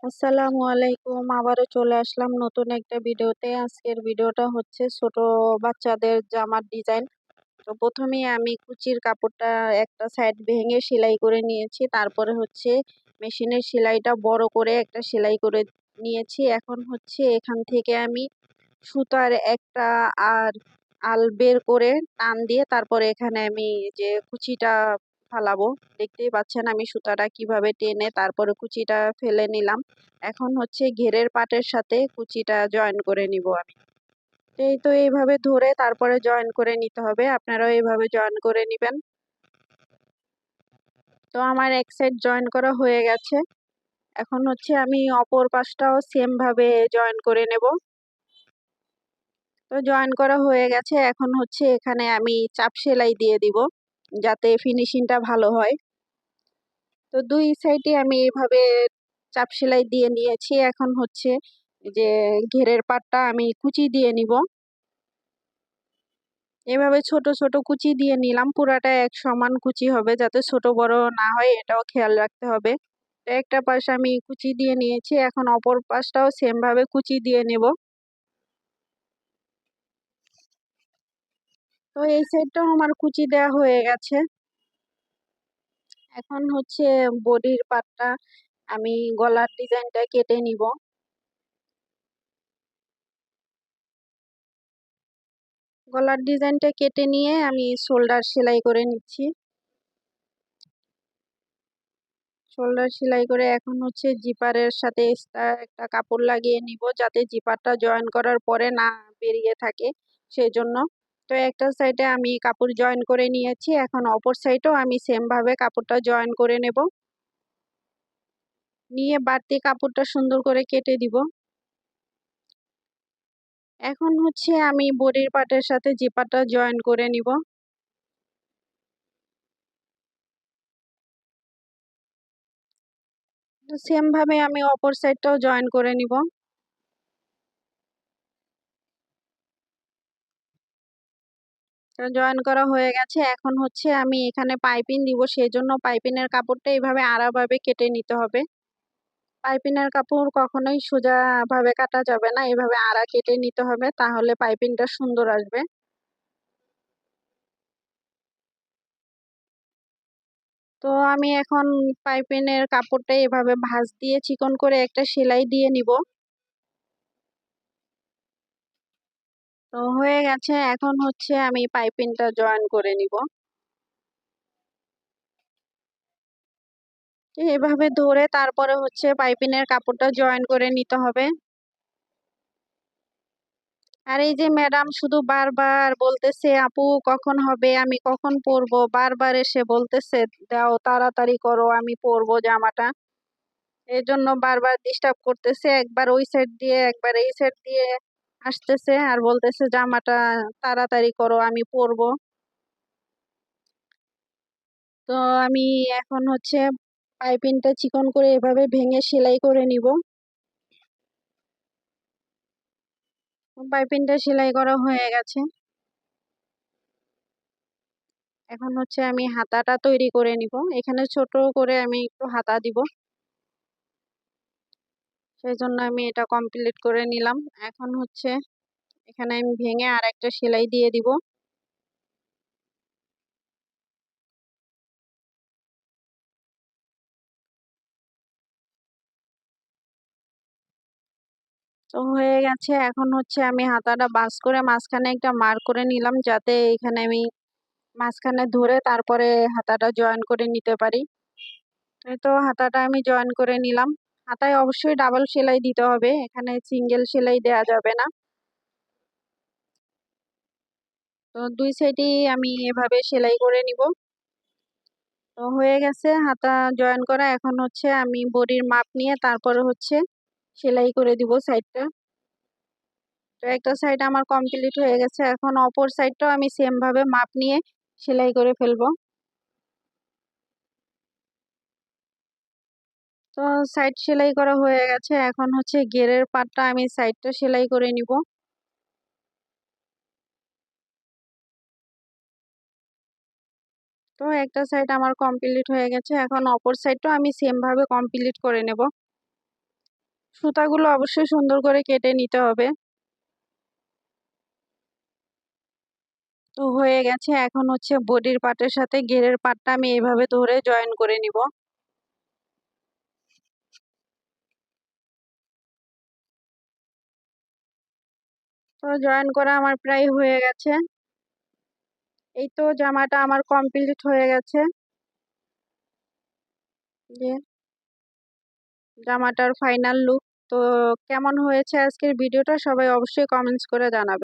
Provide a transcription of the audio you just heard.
আসসালামু আলাইকুম। আবারও চলে আসলাম নতুন একটা ভিডিওতে। আজকের ভিডিওটা হচ্ছে ছোট বাচ্চাদের জামার ডিজাইন। তো প্রথমেই আমি কুচির কাপড়টা একটা সাইড ভেঙে সেলাই করে নিয়েছি। তারপরে হচ্ছে মেশিনের সেলাইটা বড় করে একটা সেলাই করে নিয়েছি। এখন হচ্ছে এখান থেকে আমি সুতার একটা আর আল বের করে টান দিয়ে তারপরে এখানে আমি যে কুচিটা ফালাবো, দেখতেই পাচ্ছেন আমি সুতাটা কিভাবে টেনে তারপরে কুচিটা ফেলে নিলাম। এখন হচ্ছে ঘেরের পাটের সাথে কুচিটা জয়েন করে নিব আমি। এই তো এইভাবে ধরে তারপরে জয়েন করে নিতে হবে, আপনারাও এইভাবে জয়েন করে নেবেন। তো আমার এক সাইড জয়েন করা হয়ে গেছে। এখন হচ্ছে আমি অপর পাশটাও সেম ভাবে জয়েন করে নেব। তো জয়েন করা হয়ে গেছে। এখন হচ্ছে এখানে আমি চাপ সেলাই দিয়ে দিব যাতে ফিনিশিংটা ভালো হয়। তো দুই সাইডে আমি এভাবে চাপ সেলাই দিয়ে নিয়েছি। এখন হচ্ছে যে ঘেরের পাটটা আমি কুচি দিয়ে নিব। এভাবে ছোট ছোট কুচি দিয়ে নিলাম, পুরাটা এক সমান কুচি হবে যাতে ছোট বড় না হয়, এটাও খেয়াল রাখতে হবে। তো একটা পাশ আমি কুচি দিয়ে নিয়েছি, এখন অপর পাশটাও সেম ভাবে কুচি দিয়ে নেব। তো এই সাইডটাও আমার কুচি দেওয়া হয়ে গেছে। এখন হচ্ছে বডির পার্টটা আমি গলার ডিজাইনটা কেটে নিব। গলার ডিজাইনটা কেটে নিয়ে আমি শোল্ডার সেলাই করে নিচ্ছি। শোল্ডার সেলাই করে এখন হচ্ছে জিপারের সাথে এক্সট্রা একটা কাপড় লাগিয়ে নিব যাতে জিপারটা জয়েন করার পরে না বেরিয়ে থাকে, সেই জন্য। তো একটা সাইডে আমি কাপড় জয়েন করে নিয়েছি, এখন অপর সাইডেও আমি সেম ভাবে কাপড়টা জয়েন করে নেব। নিয়ে বাড়তি কাপড়টা সুন্দর করে কেটে দিব। এখন হচ্ছে আমি বডির পার্টের সাথে জিপারটা জয়েন করে নিব। সেম ভাবে আমি অপর সাইডটাও জয়েন করে নিব। জয়েন করা হয়ে গেছে। এখন হচ্ছে আমি এখানে পাইপিং দিব, সেই জন্য পাইপিনের কাপড়টা এইভাবে আড়াভাবে কেটে নিতে হবে। পাইপিনের কাপড় কখনোই সোজা ভাবে কাটা যাবে না, এভাবে আড়া কেটে নিতে হবে, তাহলে পাইপিংটা সুন্দর আসবে। তো আমি এখন পাইপিনের কাপড়টা এভাবে ভাঁজ দিয়ে চিকন করে একটা সেলাই দিয়ে নিব। তো হয়ে গেছে। এখন হচ্ছে আমি পাইপিংটা জয়েন করে নিব। এভাবে ধরে তারপরে হচ্ছে পাইপিনের কাপড়টা জয়েন করে নিতে হবে। আর এই যে ম্যাডাম শুধু বারবার বলতেছে, আপু কখন হবে, আমি কখন পরবো, বারবার এসে বলতেছে দাও তাড়াতাড়ি করো আমি পরবো জামাটা। এই জন্য বারবার ডিস্টার্ব করতেছে, একবার ওই সাইড দিয়ে একবার এই সাইড দিয়ে আসতেছে আর বলতেছে জামাটা তাড়াতাড়ি করো আমি পরবো। তো আমি এখন হচ্ছে পাইপিংটা চিকন করে এভাবে ভেঙে সেলাই করে নিব। পাইপিংটা সেলাই করা হয়ে গেছে। এখন হচ্ছে আমি হাতাটা তৈরি করে নিব। এখানে ছোট করে আমি একটু হাতা দিব, সেই জন্য আমি এটা কমপ্লিট করে নিলাম। এখন হচ্ছে এখানে আমি ভেঙে আর একটা সেলাই দিয়ে দিব। তো হয়ে গেছে। এখন হচ্ছে আমি হাতাটা বাস করে মাঝখানে একটা মার্ক করে নিলাম যাতে এখানে আমি মাঝখানে ধরে তারপরে হাতাটা জয়েন করে নিতে পারি। এই তো হাতাটা আমি জয়েন করে নিলাম। হাতায় অবশ্যই ডাবল সেলাই দিতে হবে, এখানে সিঙ্গেল সেলাই দেয়া যাবে না। তো দুই সাইডেই আমি এভাবে সেলাই করে নিব। তো হয়ে গেছে হাতা জয়েন করা। এখন হচ্ছে আমি বডির মাপ নিয়ে তারপরে হচ্ছে সেলাই করে দিব সাইডটা। তো একটা সাইড আমার কমপ্লিট হয়ে গেছে, এখন অপর সাইডটাও আমি সেম ভাবে মাপ নিয়ে সেলাই করে ফেলবো। তো সাইড সেলাই করা হয়ে গেছে। এখন হচ্ছে ঘেরের পাটটা আমি সাইডটা সেলাই করে নিব। তো একটা সাইড আমার কমপ্লিট হয়ে গেছে, এখন অপর সাইডটাও আমি সেম ভাবে কমপ্লিট করে নেব। সুতাগুলো অবশ্যই সুন্দর করে কেটে নিতে হবে। তো হয়ে গেছে, এখন হচ্ছে বডির পার্টের সাথে ঘেরের পার্টটা আমি এইভাবে ধরে জয়েন করে নিব। তো জয়েন করা আমার প্রায় হয়ে গেছে। এই তো জামাটা আমার কমপ্লিট হয়ে গেছে। যে জামাটার ফাইনাল লুক। তো কেমন হয়েছে আজকের ভিডিওটা সবাই অবশ্যই কমেন্টস করে জানাবে।